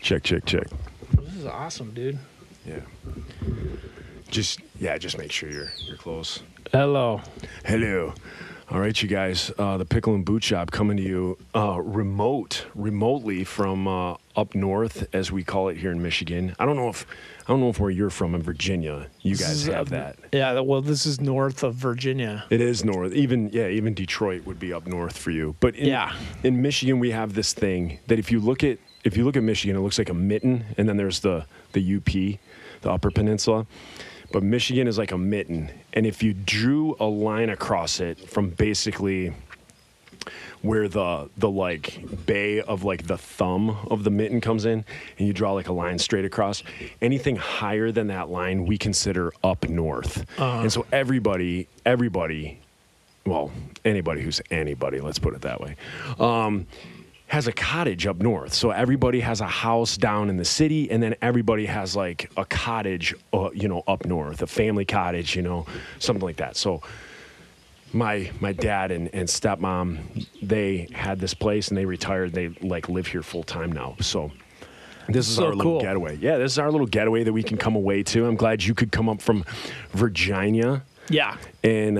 Check. This is awesome, dude. Yeah. Just make sure you're close. Hello. All right, you guys. The Pickle and Boot Shop coming to you remotely from up north, as we call it here in Michigan. I don't know if where you're from in Virginia, you guys have that. Yeah. Well, this is north of Virginia. It is north. Even Detroit would be up north for you. But in Michigan, we have this thing that if you look at Michigan, it looks like a mitten, and then there's the UP, the Upper Peninsula. But Michigan is like a mitten, and if you drew a line across it from basically where the like bay of like the thumb of the mitten comes in, and you draw like a line straight across, anything higher than that line we consider up north. And so everybody, well, anybody who's anybody, let's put it that way, has a cottage up north. So everybody has a house down in the city, and then everybody has like a cottage, up north, a family cottage, something like that. So my dad and stepmom, they had this place and they retired. They like live here full time now. So this is our little getaway. Yeah, this is our little getaway that we can come away to. I'm glad you could come up from Virginia. Yeah. And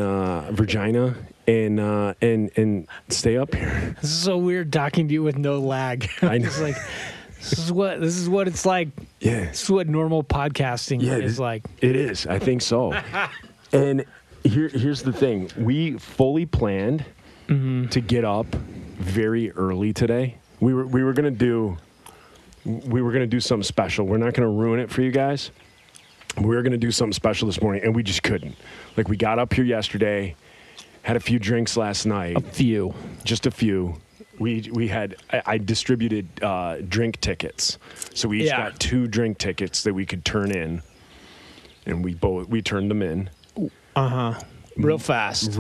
Virginia. And stay up here. This is so weird talking to you with no lag. I know. It's like this is what it's like. Yeah. This is what normal podcasting is like. It is. I think so. And here's the thing. We fully planned to get up very early today. We were gonna do something special. We're not gonna ruin it for you guys. We were gonna do something special this morning, and we just couldn't. Like, we got up here yesterday. Had a few drinks last night. Just a few. I distributed drink tickets. So we each got 2 drink tickets that we could turn in. And we turned them in. Real fast.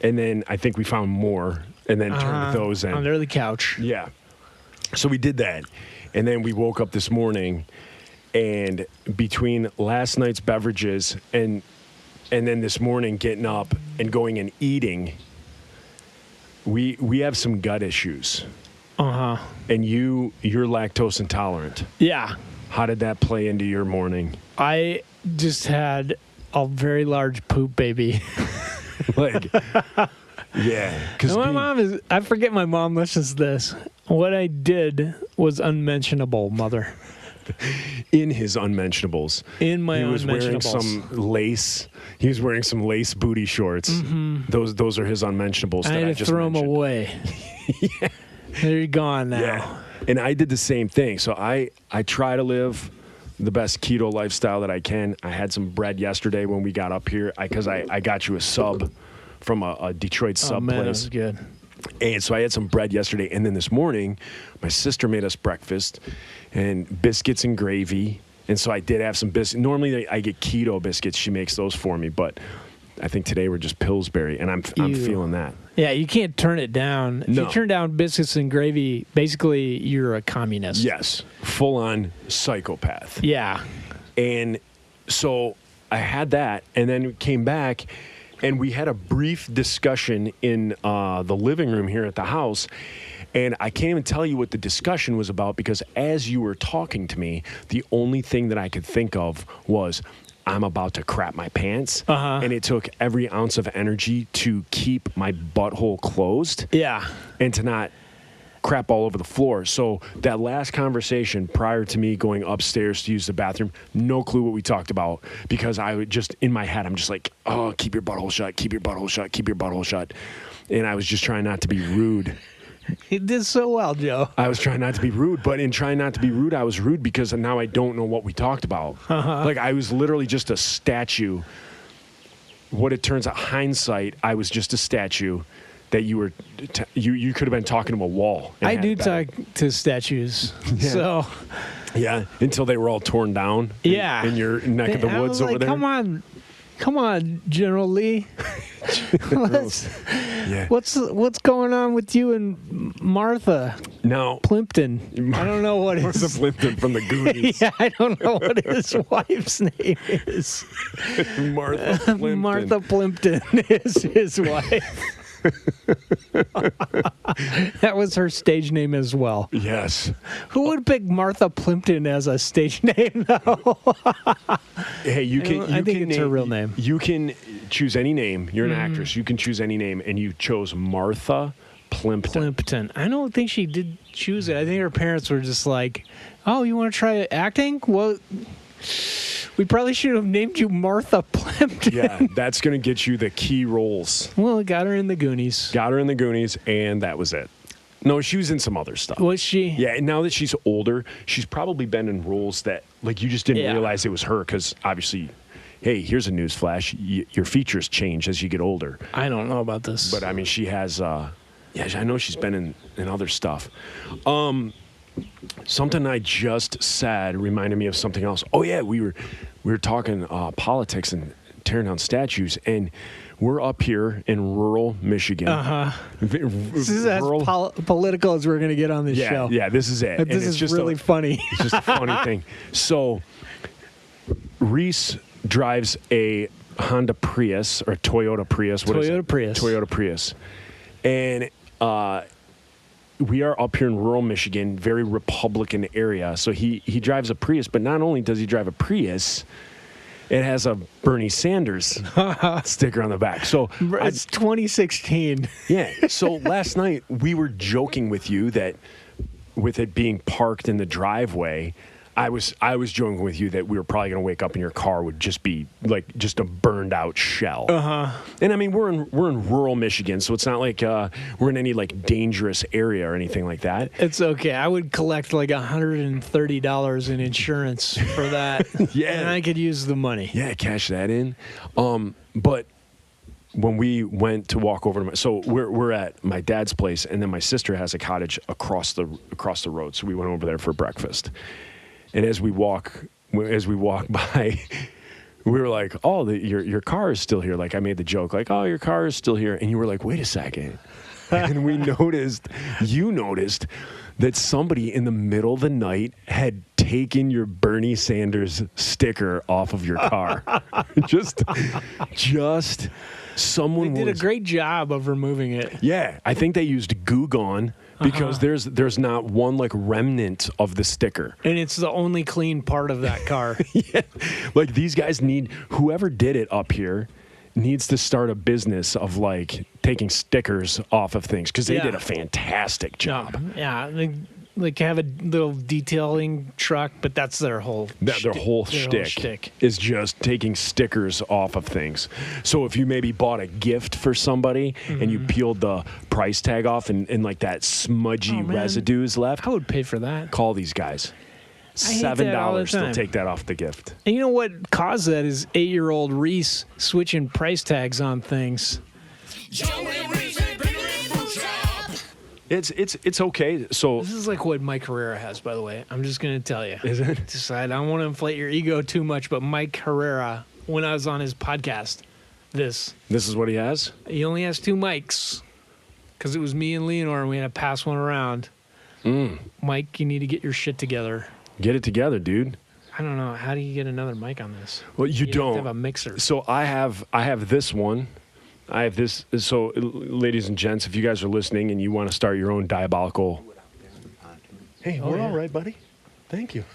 And then I think we found more and then turned those in. Under the couch. Yeah. So we did that. And then we woke up this morning, and between last night's beverages and then this morning getting up and going and eating, we have some gut issues. And you're lactose intolerant. Yeah. How did that play into your morning? I just had a very large poop baby. Like, yeah. Because I forget my mom listens to this. What I did was unmentionable, mother. In his unmentionables. In my unmentionables. He was wearing some lace. He was wearing some lace booty shorts. Those are his unmentionables. I had to throw them away. Yeah. They're gone now. Yeah. And I did the same thing. So I try to live the best keto lifestyle that I can. I had some bread yesterday when we got up here because I got you a sub from a Detroit sub place. That was good. And so I had some bread yesterday, and then this morning, my sister made us breakfast and biscuits and gravy. And so I did have some biscuits. Normally I get keto biscuits. She makes those for me, but I think today we're just Pillsbury, and I'm feeling that. Yeah, you can't turn it down. If you turn down biscuits and gravy, basically you're a communist. Yes, full-on psychopath. Yeah. And so I had that, and then came back, and we had a brief discussion in the living room here at the house. And I can't even tell you what the discussion was about, because as you were talking to me, the only thing that I could think of was, I'm about to crap my pants. And it took every ounce of energy to keep my butthole closed. Yeah. And to not crap all over the floor. So that last conversation prior to me going upstairs to use the bathroom, no clue what we talked about, because I would just, in my head, I'm just like, oh, keep your butthole shut, keep your butthole shut, keep your butthole shut. And I was just trying not to be rude. You did so well, Joe. I was trying not to be rude, but in trying not to be rude, I was rude because now I don't know what we talked about. Like, I was literally just a statue. What it turns out, hindsight, I was just a statue that you were, you could have been talking to a wall. I do talk to statues. Yeah. So. Yeah, until they were all torn down. Yeah. In your neck of the woods over there. Come on, General Lee. Yeah. What's going on with you and Martha? No. Plimpton. I don't know what Martha Plimpton from the Goonies. Yeah, I don't know what his wife's name is. Martha Plimpton. Martha Plimpton is his wife. That was her stage name as well. Yes. Who would pick Martha Plimpton as a stage name, though? Hey, I think it's her real name. You can choose any name. You're an actress. You can choose any name, and you chose Martha Plimpton. I don't think she did choose it. I think her parents were just like, "Oh, you want to try acting? Well, we probably should have named you Martha Plimpton." Yeah, that's going to get you the key roles. Well, it got her in the Goonies. And that was it. No, she was in some other stuff. Was she? Yeah, and now that she's older, she's probably been in roles that, like, you just didn't realize it was her because, obviously, hey, here's a news flash. Your features change as you get older. I don't know about this. But, I mean, she has, I know she's been in other stuff. Something I just said reminded me of something else. Oh, yeah, we were talking politics and tearing down statues, and we're up here in rural Michigan. This is as political as we're going to get on this show. Yeah, this is it. This is just really funny. It's just a funny thing. So, Reese drives a Honda Prius or a Toyota Prius. Toyota Prius. And we are up here in rural Michigan, very Republican area. So he drives a Prius, but not only does he drive a Prius, it has a Bernie Sanders sticker on the back. So it's 2016. Yeah. So last night we were joking with you that with it being parked in the driveway, I was joking with you that we were probably going to wake up and your car would just be like just a burned out shell. And I mean we're in rural Michigan, so it's not like we're in any like dangerous area or anything like that. It's okay. I would collect like $130 in insurance for that. Yeah, and I could use the money. Yeah, cash that in. But when we went to walk over to so we're at my dad's place, and then my sister has a cottage across the road. So we went over there for breakfast. And as we walk by, we were like, "Oh, your car is still here." Like I made the joke, like, "Oh, your car is still here," and you were like, "Wait a second." And you noticed that somebody in the middle of the night had taken your Bernie Sanders sticker off of your car. just someone did a great job of removing it. Yeah, I think they used Goo Gone. Because there's not one like remnant of the sticker. And it's the only clean part of that car. Yeah. Like these guys whoever did it up here needs to start a business of like taking stickers off of things because they did a fantastic job. Yeah. They have a little detailing truck, but that's their whole shtick is just taking stickers off of things. So if you maybe bought a gift for somebody and you peeled the price tag off and like that smudgy residue is left, I would pay for that. Call these guys. $7, they'll take that off the gift. And you know what caused that is 8-year-old Reese switching price tags on things. It's okay. So this is like what Mike Herrera has, by the way. I'm just going to tell you. Is it? I don't want to inflate your ego too much, but Mike Herrera, when I was on his podcast, this is what he has? He only has 2 mics because it was me and Leonore, and we had to pass one around. Mike, you need to get your shit together. Get it together, dude. I don't know. How do you get another mic on this? Well, you don't. Have to have a mixer. So I have this one. I have this. So, ladies and gents, if you guys are listening and you want to start your own diabolical. Hey, we're all right, buddy. Thank you.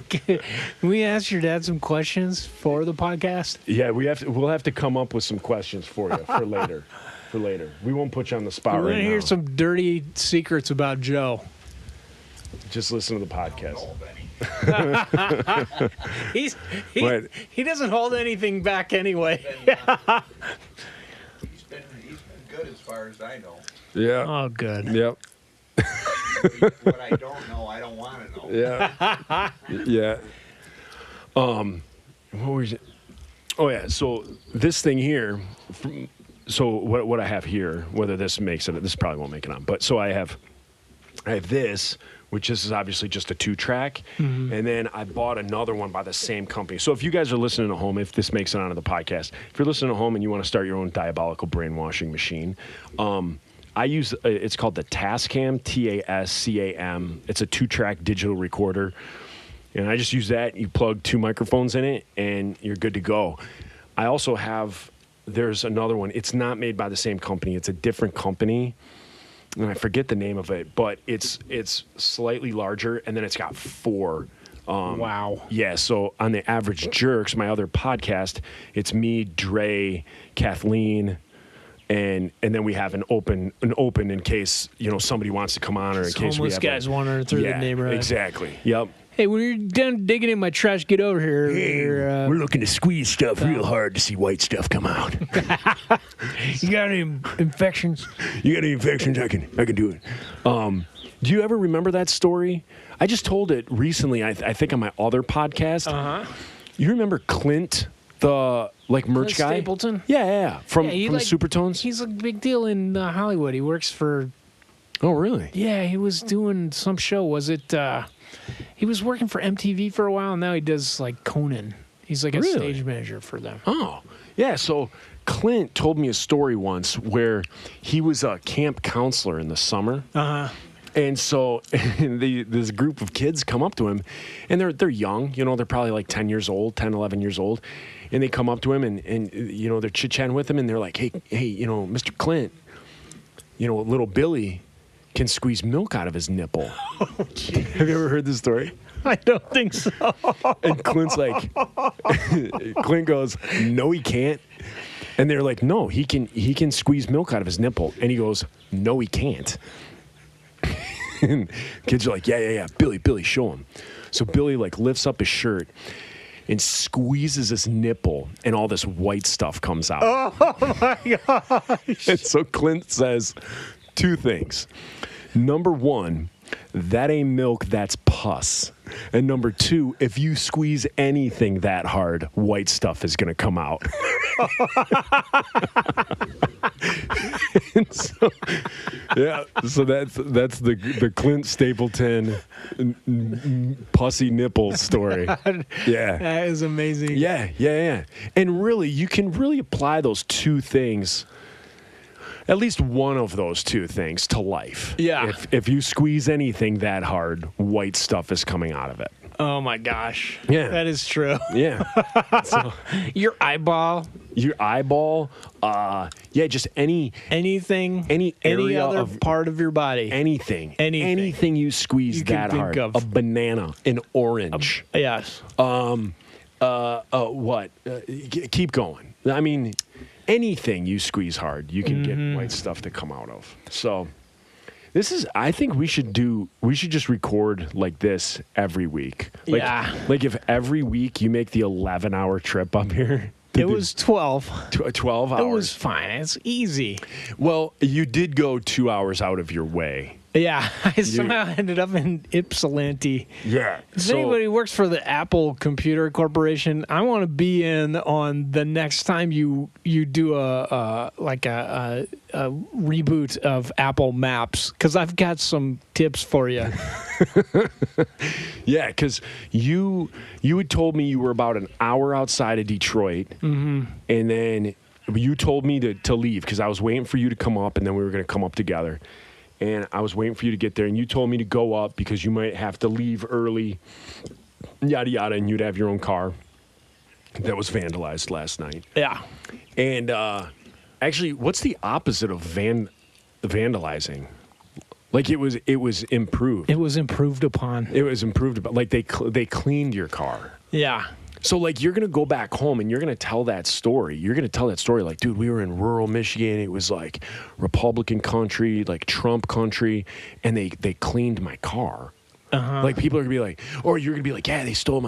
Can we ask your dad some questions for the podcast? Yeah, we'll have to come up with some questions for you for later. We won't put you on the spot right now. We're going to hear some dirty secrets about Joe. Just listen to the podcast. He doesn't hold anything back anyway. He's been good as far as I know. Yeah. Oh, good. Yep. What I don't know, I don't want to know. Yeah. Yeah. What was it? Oh yeah. So this thing here. So what I have here, whether this makes it, this probably won't make it on. But so I have this, which is obviously just a 2-track, and then I bought another one by the same company. So if you guys are listening at home, if this makes it onto the podcast, if you're listening at home and you want to start your own diabolical brainwashing machine, I use it's called the Tascam, Tascam. It's a 2-track digital recorder, and I just use that. You plug 2 microphones in it, and you're good to go. I also have there's another one. It's not made by the same company. It's a different company. And I forget the name of it, but it's slightly larger, and then it's got 4. Wow. Yeah, so on the Average Jerks, my other podcast, it's me, Dre, Kathleen, and then we have an open in case somebody wants to come on, or in case we homeless have guys wandering through the neighborhood. Exactly. Yep. Hey, when you're done digging in my trash, get over here. We're looking to squeeze stuff real hard to see white stuff come out. You got any infections? You got any infections? I can do it. Do you ever remember that story? I just told it recently. I think on my other podcast. You remember Clint, the merch Clint guy? Stapleton? Yeah. From he the Supertones. He's a big deal in Hollywood. He works for. Oh, really? Yeah, he was doing some show. Was it? He was working for MTV for a while, and now he does Conan. He's like a stage manager for them. Oh, yeah. So Clint told me a story once where he was a camp counselor in the summer. And so this group of kids come up to him, and they're young. They're probably 10 years old, 10, 11 years old. And they come up to him, and they're chit-chatting with him, and they're like, hey, Mr. Clint, little Billy can squeeze milk out of his nipple. Oh, have you ever heard this story? I don't think so. And Clint's Clint goes, no, he can't. And they're like, no, he can squeeze milk out of his nipple. And he goes, no, he can't. And kids are like, yeah. Billy, show him. So Billy lifts up his shirt and squeezes his nipple, and all this white stuff comes out. Oh my gosh. And so Clint says 2 things. Number 1, that ain't milk, that's pus. And number 2, if you squeeze anything that hard, white stuff is going to come out. So that's the Clint Stapleton pussy nipple story. Yeah. That is amazing. Yeah. And really, you can really apply those 2 things, at least one of those 2 things, to life. Yeah. If you squeeze anything that hard, white stuff is coming out of it. Oh my gosh. Yeah. That is true. Yeah. So, Your eyeball. Just Anything. any Any area other of part of your body. anything you squeeze you can that think hard. of. A banana, an orange. Yes. What? Keep going. I mean, anything you squeeze hard, you can get white stuff to come out of. So I think we should just record like this every week. If every week you make the 11-hour trip up here. It was 12. 12 hours. It was fine. It's easy. Well, you did go 2 hours out of your way. Yeah, I somehow ended up in Ypsilanti. Yeah. If anybody works for the Apple Computer Corporation, I want to be in on the next time you do a reboot of Apple Maps, because I've got some tips for you. Yeah, because you had told me you were about an hour outside of Detroit, and then you told me to leave because I was waiting for you to come up, and then we were going to come up together. And I was waiting for you to get there, and you told me to go up because you might have to leave early, yada, yada, and you'd have your own car that was vandalized last night. Yeah. And actually, what's the opposite of vandalizing? It was improved. It was improved upon. It was improved upon. They cleaned your car. Yeah. So, you're going to go back home and you're going to tell that story. You're going to tell that story dude, we were in rural Michigan. It was Republican country, Trump country, and they cleaned my car. People are going to be or you're going to be yeah, they stole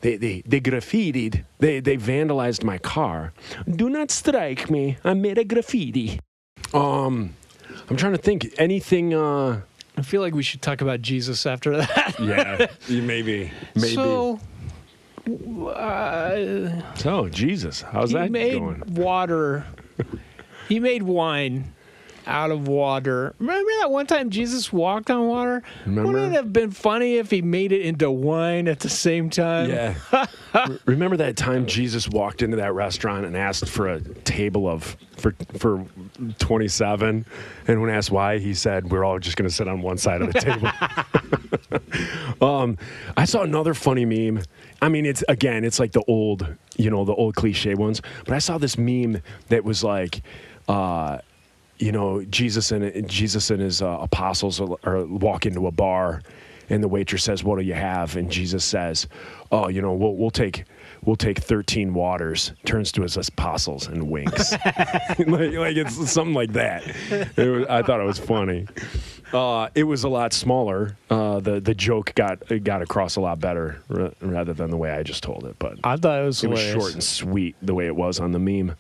they graffitied, they vandalized my car. Do not strike me. I made a graffiti. I'm trying to think. Anything, I feel like we should talk about Jesus after that. Yeah, maybe. So Jesus, how's that going? He made water. He made wine out of water. Remember that one time Jesus walked on water? Remember? Wouldn't it have been funny if he made it into wine at the same time? Yeah. Remember that time Jesus walked into that restaurant and asked for a table for 27, and when asked why, he said, "We're all just going to sit on one side of the table." I saw another funny meme. I mean, it's like the old cliche ones. But I saw this meme that was like, Jesus and his apostles are walk into a bar, and the waitress says, "What do you have?" And Jesus says, "Oh, we'll take 13 waters." Turns to his apostles and winks. like it's something like that. I thought it was funny. It was a lot smaller. The joke got across a lot better rather than the way I just told it. But I thought it was short and sweet the way it was on the meme.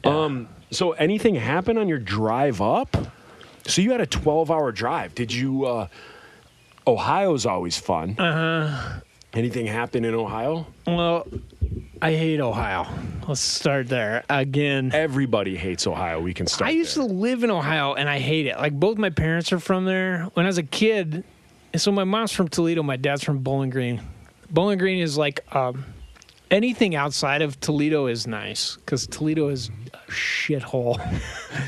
Yeah. So anything happen on your drive up? So you had a 12-hour drive. Did you? Ohio's always fun. Anything happen in Ohio? Well, I hate Ohio. Let's start there. Again, everybody hates Ohio. We can start I used to live in Ohio, and I hate it. Like, both my parents are from there. When I was a kid, and so my mom's from Toledo, my dad's from Bowling Green. Bowling Green is like anything outside of Toledo is nice, because Toledo is a shithole.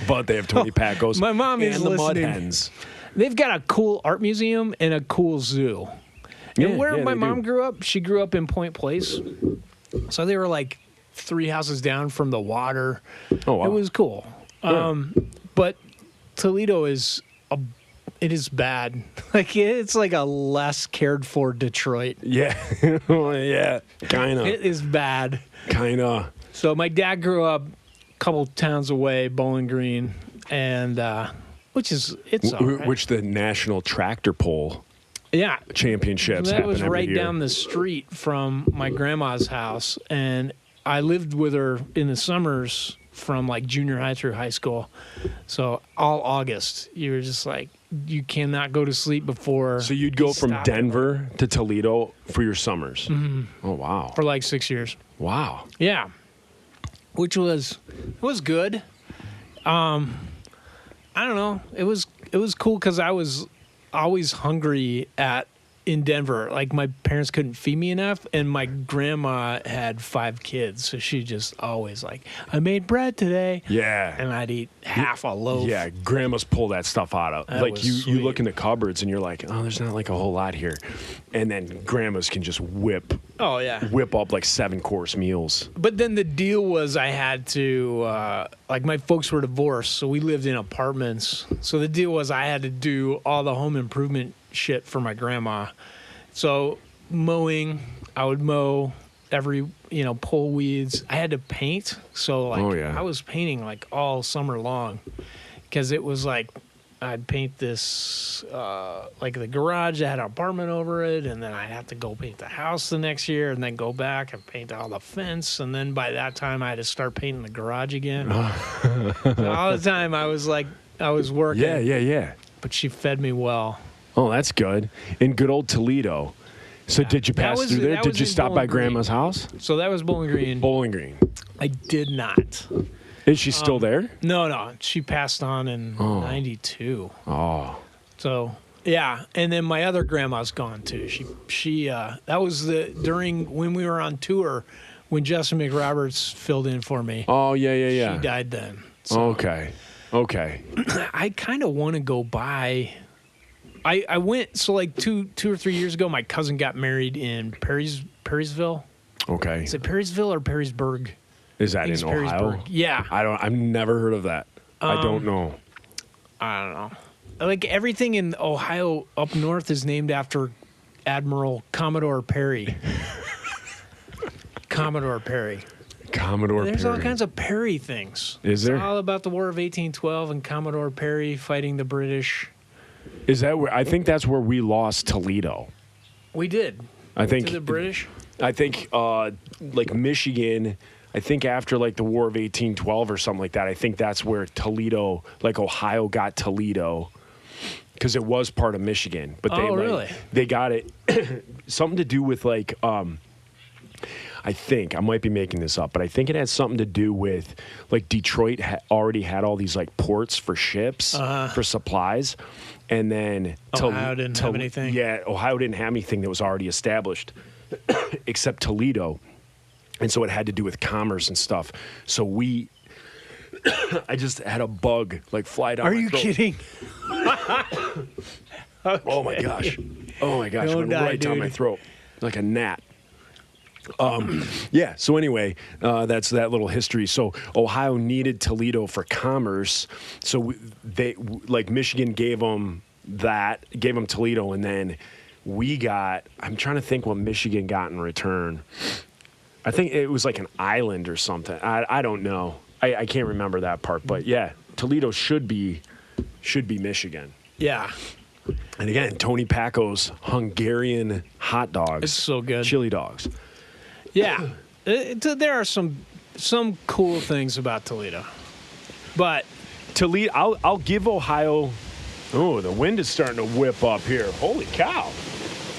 But they have Tony Pacos. My mom is and the listening. Mud Hens. They've got a cool art museum and a cool zoo. And where my mom grew up, she grew up in Point Place. So they were like 3 houses down from the water. Oh, wow. It was cool. But Toledo is bad. Like, it's like a less cared for Detroit. Yeah. Yeah. Kind of. It is bad. Kind of. So my dad grew up a couple towns away, Bowling Green, and it's all right. Which the National Tractor Pull Championships that happen was every right year. down the street from my grandma's house, and I lived with her in the summers from like junior high through high school. So all August, you were just like, you cannot go to sleep before. So you'd go from Denver to Toledo for your summers. Mm-hmm. Oh, wow. For like 6 years. Wow. Yeah. Which was good. I don't know. It was cool because I was always hungry in Denver. Like, my parents couldn't feed me enough, and my grandma had 5 kids, so she just always like, I made bread today. Yeah. And I'd eat half a loaf. Yeah, grandmas pull that stuff out of. That like was you sweet. look in the cupboards and you're like, oh, there's not like a whole lot here. And then grandmas can just whip Oh, yeah. up like 7-course meals. But then the deal was I had to, like, my folks were divorced, so we lived in apartments. So the deal was I had to do all the home improvement shit for my grandma. So mowing, I would mow pull weeds. I had to paint. So, like, I was painting like all summer long, because it was like, I'd paint this, like the garage that had an apartment over it, and then I'd have to go paint the house the next year, and then go back and paint all the fence, and then by that time I had to start painting the garage again. So all the time I was working. Yeah. But she fed me well. Oh, that's good. In good old Toledo. So did you pass through there? Did you stop by Grandma's house? So that was Bowling Green. Bowling Green. I did not. Is she still there? No. She passed on in 92. Oh. So, yeah. And then my other grandma's gone too. She that was during when we were on tour, when Justin McRoberts filled in for me. Oh, yeah. She died then. So Okay. I kind of want to go by. I went, so like two or 3 years ago, my cousin got married in Perrysville. Okay. Is it Perrysville or Perrysburg? Is that in Ohio? Yeah. I've never heard of that. I don't know. I don't know. Like, everything in Ohio up north is named after Admiral Commodore Perry. Commodore Perry. There's all kinds of Perry things. Is there? It's all about the War of 1812 and Commodore Perry fighting the British. Is that where? I think that's where we lost Toledo. We did. I think To the British? I think like Michigan. I think after like the War of 1812 or something like that. I think that's where Toledo, like Ohio, got Toledo, because it was part of Michigan. But really? They got it something to do with like. I think I might be making this up, but I think it had something to do with like Detroit already had all these like ports for ships for supplies, and then Ohio didn't have anything. Yeah, Ohio didn't have anything that was already established, except Toledo, and so it had to do with commerce and stuff. So I just had a bug like fly down. Are my you throat. kidding? Oh my gosh! Oh my gosh, Don't went die, right down my dude. throat like a gnat. Yeah. So anyway, that's that little history. So Ohio needed Toledo for commerce. So like Michigan gave them Toledo, and then we got. I'm trying to think what Michigan got in return. I think it was like an island or something. I don't know. I can't remember that part. But yeah, Toledo should be Michigan. Yeah. And again, Tony Paco's Hungarian hot dogs. It's so good. Chili dogs. Yeah. There are some cool things about Toledo. But Toledo, I'll give Ohio. Oh, the wind is starting to whip up here. Holy cow.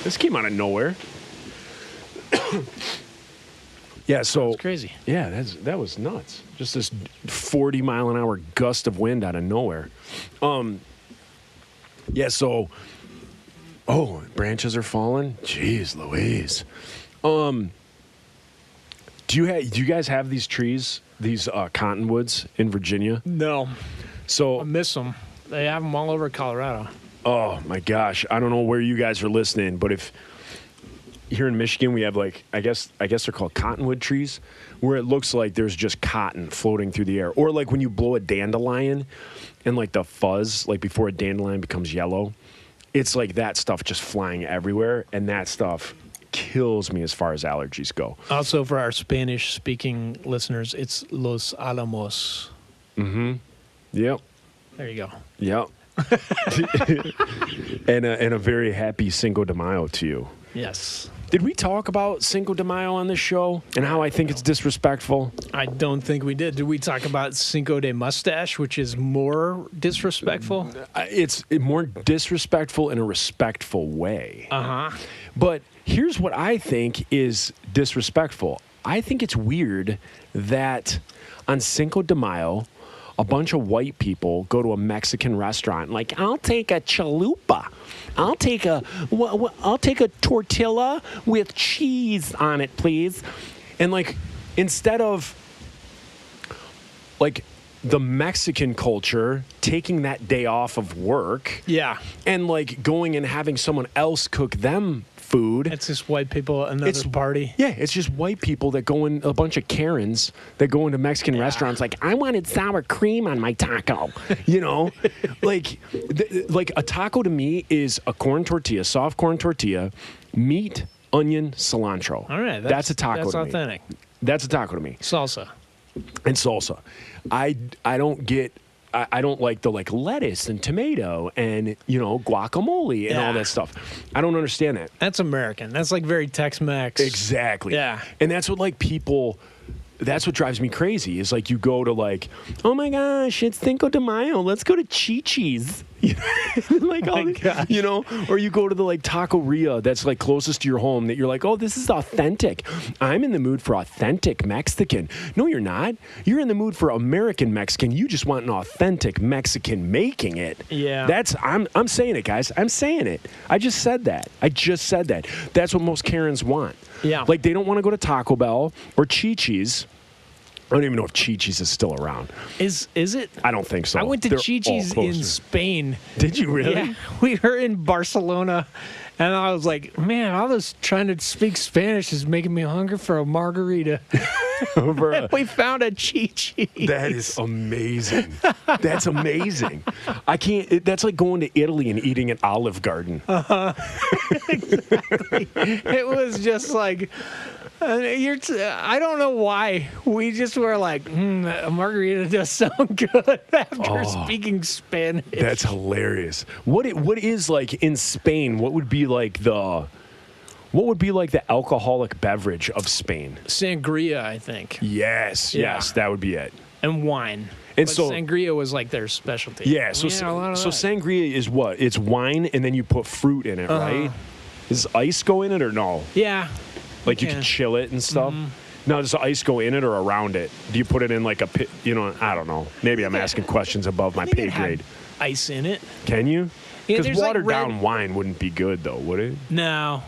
This came out of nowhere. Yeah, so it's crazy. Yeah, that was nuts. Just this 40-mile-an-hour gust of wind out of nowhere. Yeah, so branches are falling. Jeez Louise. Do you guys have these trees, these cottonwoods in Virginia? No. So I miss them. They have them all over Colorado. oh my gosh, I don't know where you guys are listening, but if here in Michigan we have like I guess they're called cottonwood trees, where it looks like there's just cotton floating through the air, or like when you blow a dandelion and like the fuzz, like before a dandelion becomes yellow, it's like that stuff just flying everywhere, and that stuff kills me as far as allergies go. Also, for our Spanish-speaking listeners, it's Los Alamos. Yep. There you go. Yep. and a very happy Cinco de Mayo to you. Yes. Did we talk about Cinco de Mayo on this show and how I think it's disrespectful? I don't think we did. Did we talk about Cinco de Mustache, which is more disrespectful? It's more disrespectful in a respectful way. Uh-huh. But here's what I think is disrespectful. I think it's weird that on Cinco de Mayo, a bunch of white people go to a Mexican restaurant. Like, I'll take a chalupa. I'll take a tortilla with cheese on it, please. And like, instead of like the Mexican culture taking that day off of work, Yeah. and like going and having someone else cook them food. It's just white people at another party. Yeah, it's just white people that go in, a bunch of Karens that go into Mexican restaurants like, I wanted sour cream on my taco. You know, like a taco to me is a corn tortilla, soft corn tortilla, meat, onion, cilantro. All right. That's a taco That's to authentic. me. That's a taco to me. Salsa. And salsa. I don't like the like lettuce and tomato and, you know, guacamole and all Yeah. that stuff. I don't understand that. That's American. That's like very Tex-Mex. Exactly. Yeah. And that's what like people, that's what drives me crazy is like you go to like, oh my gosh, it's Cinco de Mayo. Let's go to Chi-Chi's. Like, Oh my gosh. you know, or you go to the like taqueria that's like closest to your home that you're like, oh, this is authentic. I'm in the mood for authentic Mexican. No, you're not. You're in the mood for American Mexican. You just want an authentic Mexican making it. Yeah. I'm saying it, guys. I'm saying it. I just said that. That's what most Karens want. Yeah. Like they don't want to go to Taco Bell or Chi-Chi's. I don't even know if Chi-Chi's is still around. Is it? I don't think so. I went to They're Chi-Chi's all in closer. Spain. Did you really? Yeah, we were in Barcelona, and I was like, man, all this trying to speak Spanish is making me hungry for a margarita. We found a Chi-Chi's. That is amazing. That's amazing. I can't. That's like going to Italy and eating an Olive Garden. It was just like, I don't know why. We just were like, a margarita does sound good after speaking Spanish. That's hilarious. What is like in Spain? What would be like the alcoholic beverage of Spain? Sangria, I think, Yes, Yeah. yes, that would be it. and wine. And But so- sangria was like their specialty. Yeah, And so we had a lot of so that. sangria is what? It's wine and then you put fruit in it, right? Does ice go in it or no? Yeah. Like you Yeah. can chill it and stuff. No, does the ice go in it or around it? Do you put it in like a pit? You know, I don't know. Maybe I'm asking questions above my I think pay it had grade. ice in it. Can you? Yeah, Because there's, like, watered red- down wine wouldn't be good though, would it? No.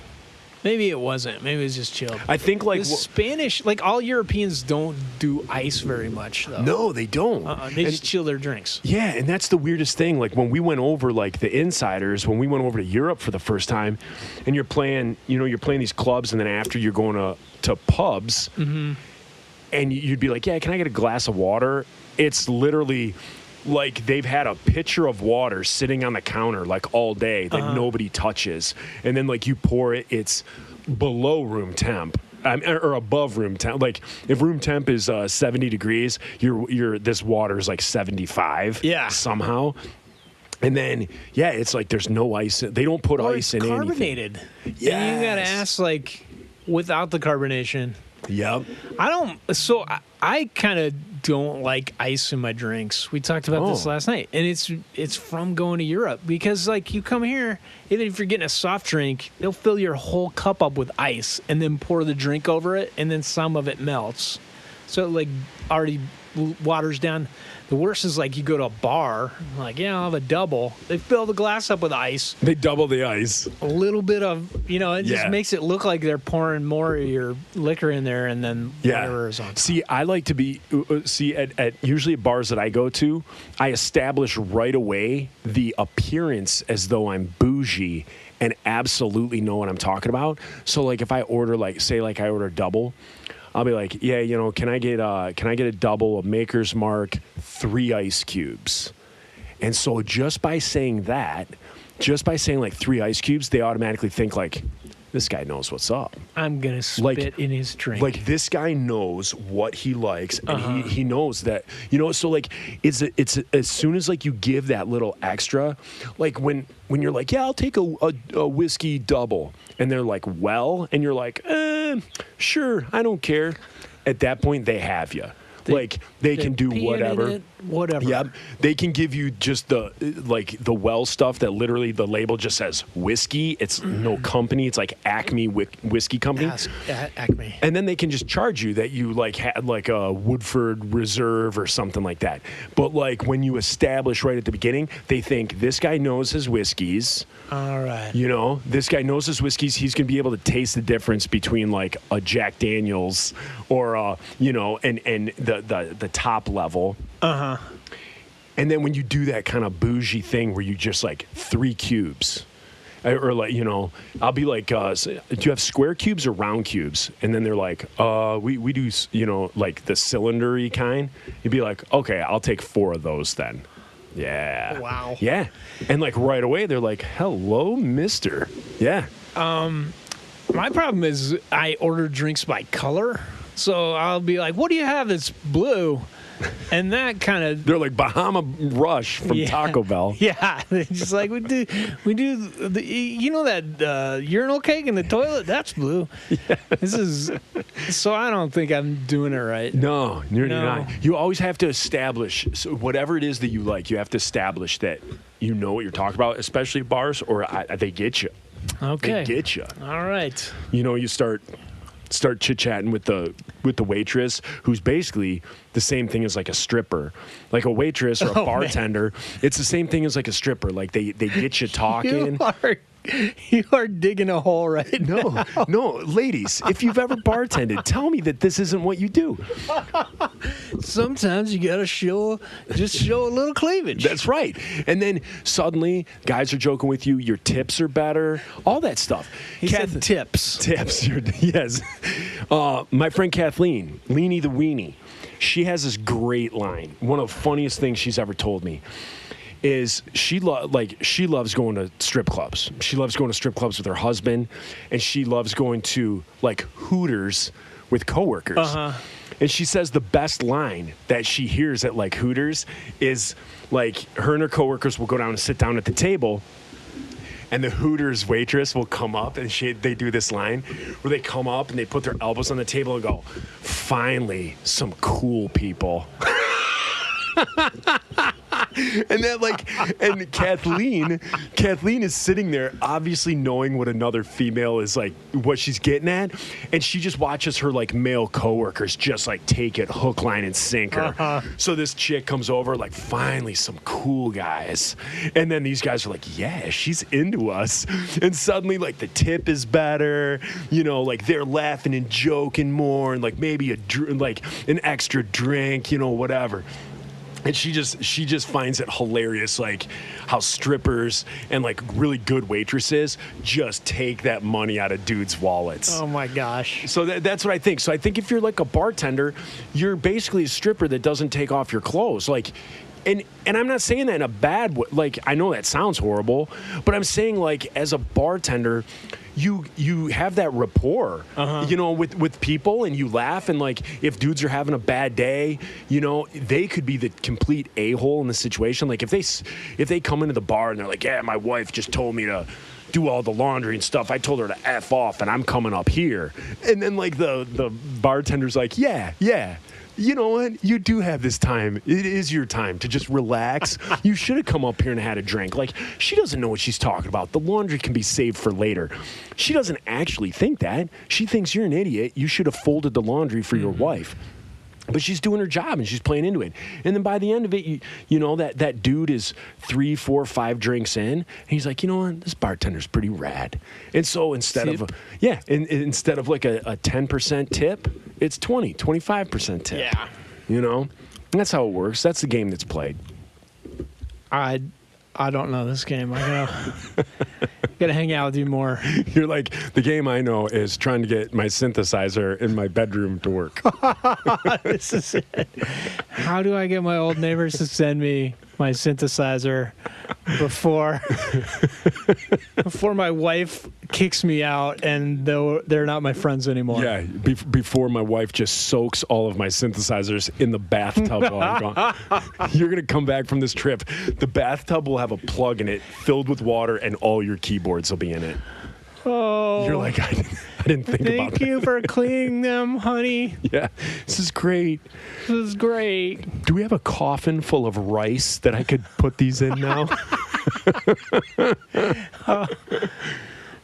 Maybe it wasn't. Maybe it was just chilled. I think like The Spanish, like all Europeans don't do ice very much, though. no, they don't. They And- just chill their drinks. Yeah, and that's the weirdest thing. Like when we went over, like the insiders, when we went over to Europe for the first time, and you're playing these clubs, and then after you're going to pubs, and you'd be like, yeah, can I get a glass of water? It's literally like they've had a pitcher of water sitting on the counter like all day that nobody touches, and then like you pour it, it's below room temp. Or above room temp. Like if room temp is 70 degrees, this water is like 75. Yeah. Somehow. And then it's like there's no ice. They don't put ice in anything. carbonated. Yes. And you gotta ask like without the carbonation. Yep. I kind of don't like ice in my drinks. We talked about this Oh. last night, and it's from going to Europe because like you come here, even if you're getting a soft drink, they'll fill your whole cup up with ice and then pour the drink over it, and then some of it melts, so it like already waters down. The worst is like you go to a bar, like I'll have a double. They fill the glass up with ice. They double the ice. A little bit of, it just Yeah. makes it look like they're pouring more of your liquor in there and then whatever is on top. See, I like to be at usually at bars that I go to, I establish right away the appearance as though I'm bougie and absolutely know what I'm talking about. So like if I order I order double, I'll be like, yeah, can I get a double of Maker's Mark, 3 ice cubes? And so just by saying like 3 ice cubes, they automatically think like, this guy knows what's up. I'm going to spit in his drink. Like this guy knows what he likes, and he knows that, so like it's as soon as like you give that little extra, like when you're like, yeah, I'll take a whiskey double, and they're like, well, and you're like, sure, I don't care. At that point, they have you. They can do whatever. Whatever. Yep. They can give you just the well stuff that literally the label just says whiskey. It's no company. It's like Acme Whiskey Company. Acme. And then they can just charge you that you like had like a Woodford Reserve or something like that. But like when you establish right at the beginning, they think this guy knows his whiskeys. All right. This guy knows his whiskeys. He's going to be able to taste the difference between like a Jack Daniels or and the top level. And then when you do that kind of bougie thing where you just like 3 cubes, or like I'll be like, do you have square cubes or round cubes? And then they're like, we do like the cylinder-y kind. You'd be like, okay, I'll take 4 of those then. Yeah. Wow. Yeah. And like right away they're like, hello, mister. Yeah. My problem is I order drinks by color. So I'll be like, what do you have that's blue? And that kind of... They're like Bahama Rush from Taco Bell. Yeah. Just like we do that urinal cake in the toilet? That's blue. Yeah. So I don't think I'm doing it right. No, you're not. You always have to establish, so whatever it is that you like, you have to establish that you know what you're talking about, especially bars, or they get you. Okay. They get you. All right. You start chit-chatting with the waitress, who's basically the same thing as like a stripper. Like a waitress or a bartender, it's the same thing as like a stripper. Like they get you talking. You are digging a hole right now. No, ladies, if you've ever bartended, tell me that this isn't what you do. Sometimes you gotta show a little cleavage. That's right. And then suddenly, guys are joking with you. Your tips are better. All that stuff. He said tips. Tips. Yes. My friend Kathleen, Leanie the Weenie, she has this great line. One of the funniest things she's ever told me is she loves going to strip clubs. She loves going to strip clubs with her husband, and she loves going to like Hooters with coworkers. And she says the best line that she hears at like Hooters is like her and her coworkers will go down and sit down at the table, and the Hooters waitress will come up, and they do this line where they come up and they put their elbows on the table and go, "Finally, some cool people." And then and Kathleen is sitting there, obviously knowing what another female is like, what she's getting at, and she just watches her like male coworkers just like take it hook, line, and sinker. So this chick comes over, like finally some cool guys, and then these guys are like, yeah, she's into us, and suddenly like the tip is better, like they're laughing and joking more, and like maybe like an extra drink, whatever. And she just finds it hilarious, like how strippers and like really good waitresses just take that money out of dudes' wallets. Oh my gosh! So that's what I think. So I think if you're like a bartender, you're basically a stripper that doesn't take off your clothes, like. And I'm not saying that in a bad way. Like, I know that sounds horrible, but I'm saying, like, as a bartender, you have that rapport, with people, and you laugh. And, like, if dudes are having a bad day, they could be the complete a-hole in the situation. Like, if they come into the bar and they're like, yeah, my wife just told me to do all the laundry and stuff. I told her to F off, and I'm coming up here. And then, like, the bartender's like, yeah. You know what? You do have this time. It is your time to just relax. You should have come up here and had a drink. Like, she doesn't know what she's talking about. The laundry can be saved for later. She doesn't actually think that. She thinks you're an idiot. You should have folded the laundry for your wife. But she's doing her job and she's playing into it. And then by the end of it, that dude is 3, 4, 5 drinks in. And he's like, you know what? This bartender's pretty rad. And so instead of like a 10% tip, it's 20, 25% tip. Yeah. And that's how it works. That's the game that's played. I don't know this game. I gotta hang out with you more. You're like, the game I know is trying to get my synthesizer in my bedroom to work. This is it. How do I get my old neighbors to send me my synthesizer before my wife kicks me out and they're not my friends anymore? Yeah, before my wife just soaks all of my synthesizers in the bathtub while I'm gone. You're going to come back from this trip. The bathtub will have a plug in it filled with water and all your keyboards will be in it. Oh. You're like, I didn't think about that. Thank you for cleaning them, honey. Yeah, this is great. This is great. Do we have a coffin full of rice that I could put these in now?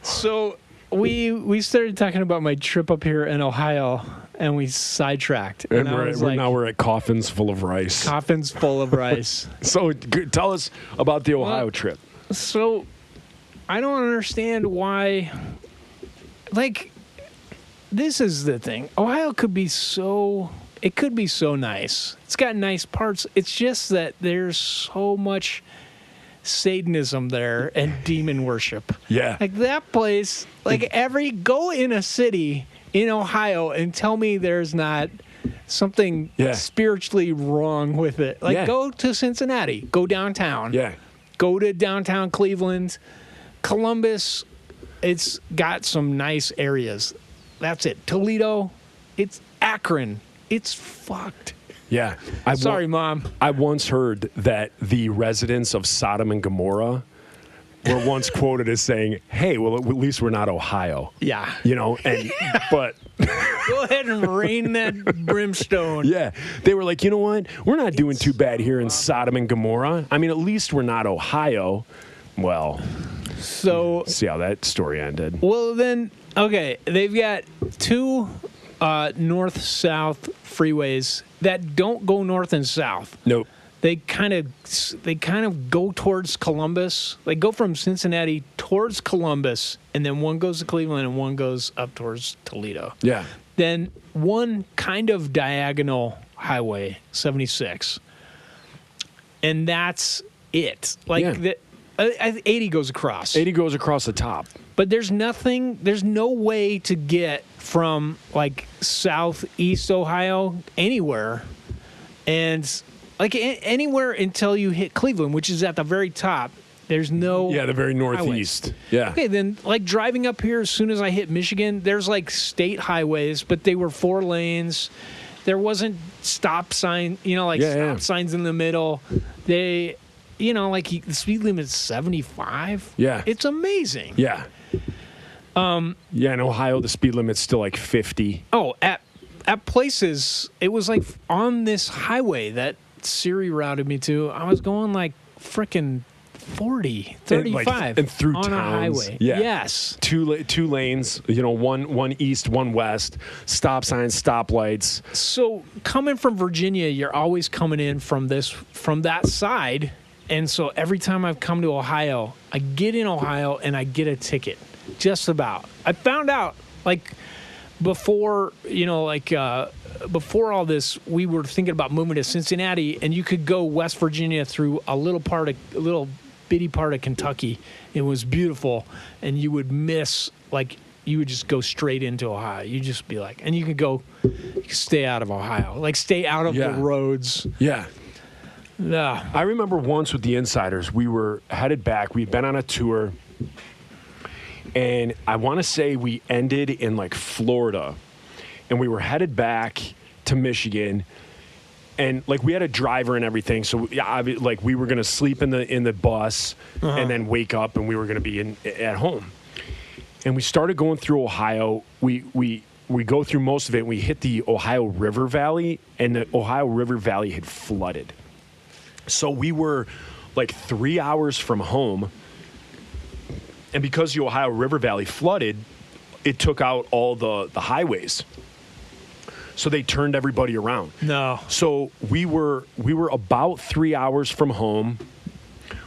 So we started talking about my trip up here in Ohio, and we sidetracked. And now we're at coffins full of rice. Coffins full of rice. So tell us about the Ohio trip. So I don't understand why. Like, this is the thing. Ohio could be so nice. It's got nice parts. It's just that there's so much Satanism there and demon worship. Yeah. Like that place, go in a city in Ohio and tell me there's not something spiritually wrong with it. Go to Cincinnati, go downtown. Yeah. Go to downtown Cleveland, Columbus. It's got some nice areas. That's it. Toledo, it's Akron. It's fucked. Yeah. Sorry, Mom. I once heard that the residents of Sodom and Gomorrah were once quoted as saying, hey, well, at least we're not Ohio. Yeah. But go ahead and rain that brimstone. Yeah. They were like, you know what? We're not doing too bad here in Sodom and Gomorrah. I mean, at least we're not Ohio. Well, so see how that story ended. Well, then, okay, they've got 2 north-south freeways that don't go north and south. Nope. They kind of go towards Columbus. They go from Cincinnati towards Columbus, and then one goes to Cleveland and one goes up towards Toledo. Yeah. Then one kind of diagonal highway, 76. And that's it. 80 goes across. 80 goes across the top. But there's no way to get from southeast Ohio anywhere, and anywhere until you hit Cleveland, which is at the very top. There's no the very northeast. Highways. Yeah. Okay, then driving up here as soon as I hit Michigan, there's state highways, but they were 4 lanes. There wasn't stop sign, stop signs in the middle. They, the speed limit's 75. Yeah. It's amazing. Yeah. In Ohio, the speed limit's still 50. Oh, at places, it was on this highway that Siri routed me to, I was going like freaking 40, 35 and through on towns. a highway. Yeah. Yes. Two lanes, one east, one west, stop signs, stoplights. So coming from Virginia, you're always coming in from that side. And so every time I've come to Ohio, I get in Ohio and I get a ticket. Just about. I found out like before, before all this, we were thinking about moving to Cincinnati, and you could go West Virginia through a little bitty part of Kentucky. It was beautiful, and you would miss, like, you would just go straight into Ohio. You'd just be like, and you could stay out of Ohio, like stay out of the roads. Yeah. Yeah. I remember once with the Insiders, we were headed back. We'd been on a tour, and I want to say we ended in like Florida, and we were headed back to Michigan. And like we had a driver and everything, so like we were gonna sleep in the bus and then wake up, and we were gonna be at home. And we started going through Ohio. We go through most of it. And we hit the Ohio River Valley, and the Ohio River Valley had flooded. So we were like 3 hours from home, and because the Ohio River Valley flooded, it took out all the highways. So they turned everybody around. No. So we were about 3 hours from home.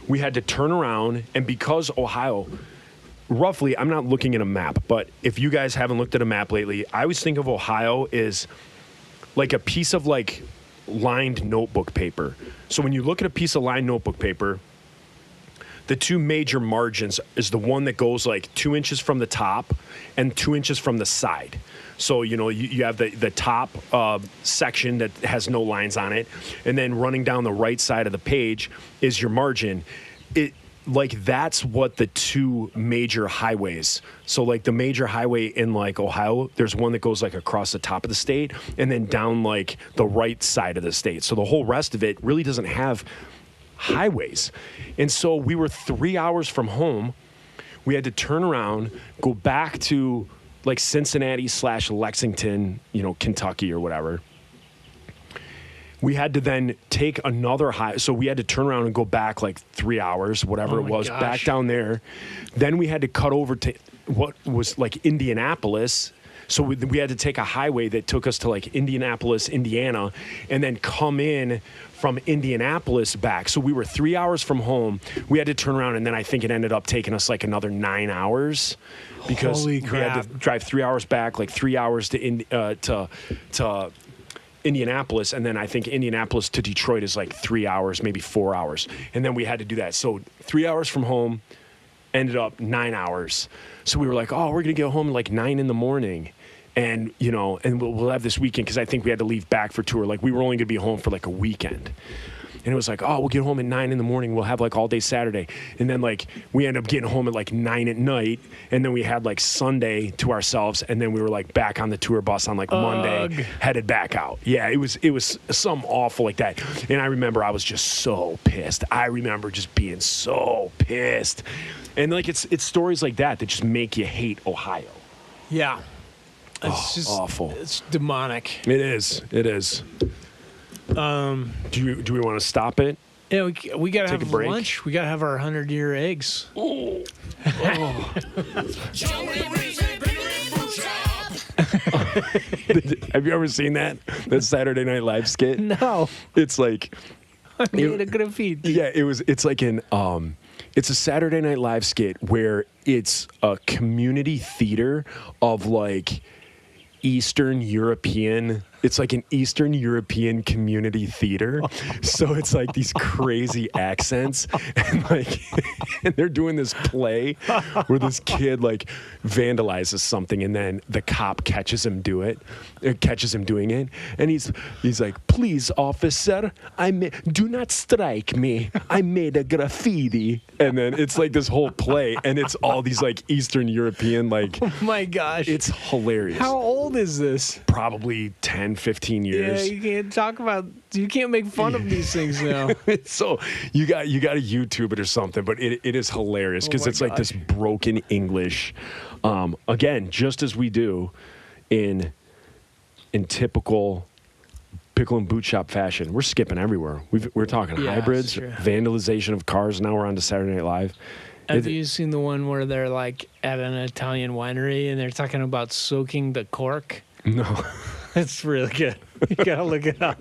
We had to turn around, and because Ohio, roughly, I'm not looking at a map, but if you guys haven't looked at a map lately, I always think of Ohio as like a piece of like lined notebook paper. So when you look at a piece of lined notebook paper, the two major margins is the one that goes like 2 inches from the top and 2 inches from the side. So, you have the top section that has no lines on it, and then running down the right side of the page is your margin. That's what the two major highways. So like the major highway in like Ohio, there's one that goes like across the top of the state and then down like the right side of the state. So the whole rest of it really doesn't have highways. And so we were 3 hours from home. We had to turn around, go back to like Cincinnati/Lexington, Kentucky or whatever. We had to then take another so we had to turn around and go back like 3 hours, whatever it was, back down there. Then we had to cut over to what was like Indianapolis. So we had to take a highway that took us to like Indianapolis, Indiana, and then come in from Indianapolis back. So we were 3 hours from home. We had to turn around, and then I think it ended up taking us like another 9 hours because we had to drive 3 hours back, like 3 hours to Indianapolis, and then I think Indianapolis to Detroit is like 3 hours, maybe 4 hours. And then we had to do that. So 3 hours from home, ended up 9 hours. So we were like, oh, we're going to get home like 9 in the morning. And, and we'll have this weekend because I think we had to leave back for tour. Like we were only going to be home for like a weekend. And it was like, oh, we'll get home at 9 in the morning. We'll have like all day Saturday. And then like we ended up getting home at like 9 at night. And then we had like Sunday to ourselves. And then we were like back on the tour bus on like Monday, headed back out. Yeah, it was some awful like that. And I remember I was just so pissed. I remember just being so pissed. And like it's stories like that just make you hate Ohio. Yeah. It's just awful. It's demonic. It is. Do we want to stop it? Yeah, we gotta Take have a break? lunch. We gotta have our 100-year eggs. Oh. Have you ever seen that Saturday Night Live skit? No. It's like I made a graffiti. Yeah, it's like it's a Saturday Night Live skit where it's a community theater of like Eastern European. It's like an Eastern European community theater. So it's like these crazy accents and like and they're doing this play where this kid like vandalizes something and then the cop catches him doing it. And he's like, "Please, officer, do not strike me. I made a graffiti." And then it's like this whole play and it's all these like Eastern European like, oh my gosh. It's hilarious. How old is this? Probably 10, 15 years. Yeah, you can't make fun of these things now. So you got to YouTube it or something, but it is hilarious because it's like this broken English. Again, just as we do in typical pickle and boot shop fashion. We're skipping everywhere. We're talking Yeah, hybrids, it's true. vandalization of cars. Now we're on to Saturday Night Live. Have you seen the one where they're like at an Italian winery and they're talking about soaking the cork? No. It's really good. You gotta look it up.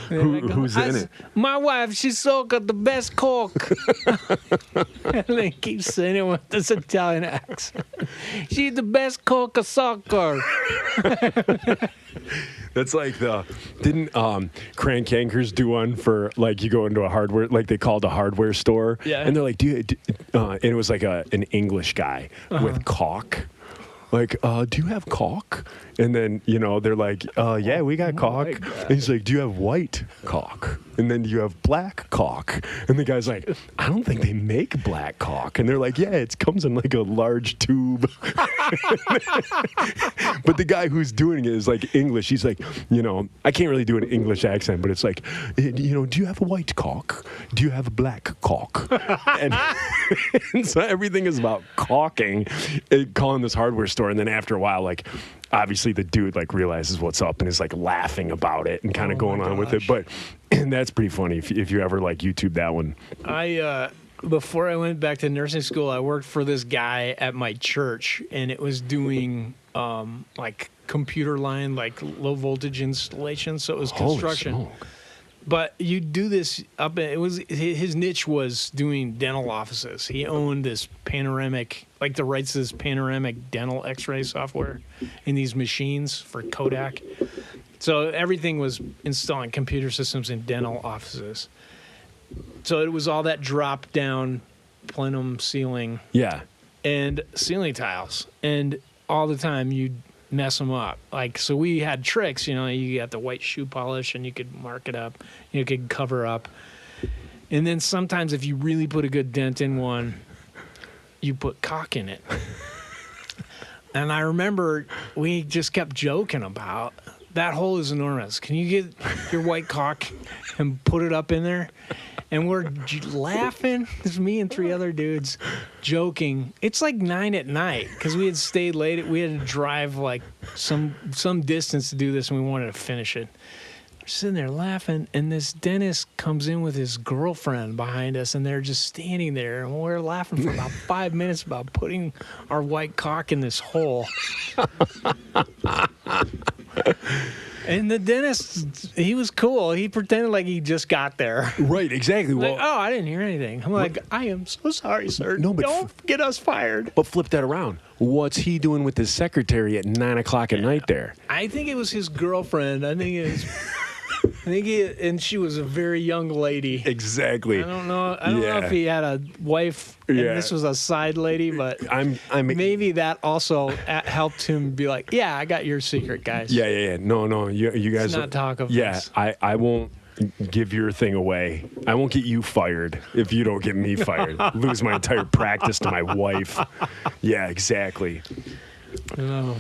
Who's in it? My wife, she soaked the best cork. And they keep saying it with this Italian accent. She's the best cork of soccer. That's like didn't Crank Yankers do one for like you go into a hardware, like they called a hardware store, Yeah. and they're like, and it was like an English guy with caulk. Like, do you have caulk? And then, they're like, yeah, we got caulk. And he's like, do you have white caulk? And then do you have black caulk? And the guy's like, I don't think they make black caulk. And they're like, yeah, it comes in like a large tube. But the guy who's doing it is like English. He's like, I can't really do an English accent, but it's like, do you have a white caulk? Do you have a black caulk? And so everything is about caulking, calling this hardware store. And then after a while, like, obviously the dude like realizes what's up and is like laughing about it and kind of going on with it. But and that's pretty funny if you ever like YouTube that one. Before I went back to nursing school, I worked for this guy at my church, and it was doing like computer line, like low voltage installation. So it was construction. Holy smoke. But you do this up. It was his niche was doing dental offices. He owned this panoramic, like the rights to this panoramic dental X-ray software in these machines for Kodak. So everything was installing computer systems in dental offices. So it was all that drop down plenum ceiling Yeah. and ceiling tiles, and all the time you'd mess them up. Like, so we had tricks, you got the white shoe polish and you could mark it up, you could cover up. And then sometimes if you really put a good dent in one, you put caulk in it. And I remember we just kept joking about that hole is enormous. Can you get your white caulk and put it up in there? And we're laughing. It's me and 3 other dudes joking. It's like 9 at night because we had stayed late. We had to drive like some distance to do this, and we wanted to finish it. We're sitting there laughing, and this dentist comes in with his girlfriend behind us, and they're just standing there, and we're laughing for about 5 minutes about putting our white caulk in this hole. And the dentist, he was cool. He pretended like he just got there. Right, exactly. Like, Well, oh, I didn't hear anything. I'm like, I am so sorry, sir. No, but don't get us fired. but flip that around. What's he doing with his secretary at 9 o'clock at night there? I think it was his girlfriend. And she was a very young lady. Exactly. I don't know if he had a wife and Yeah. this was a side lady, but I'm maybe that also helped him be like, yeah, I got your secret, guys. Yeah. No. You guys. not talk of Yeah, this. I won't give your thing away. I won't get you fired if you don't get me fired. Lose my entire practice to my wife. Yeah, exactly. Oh.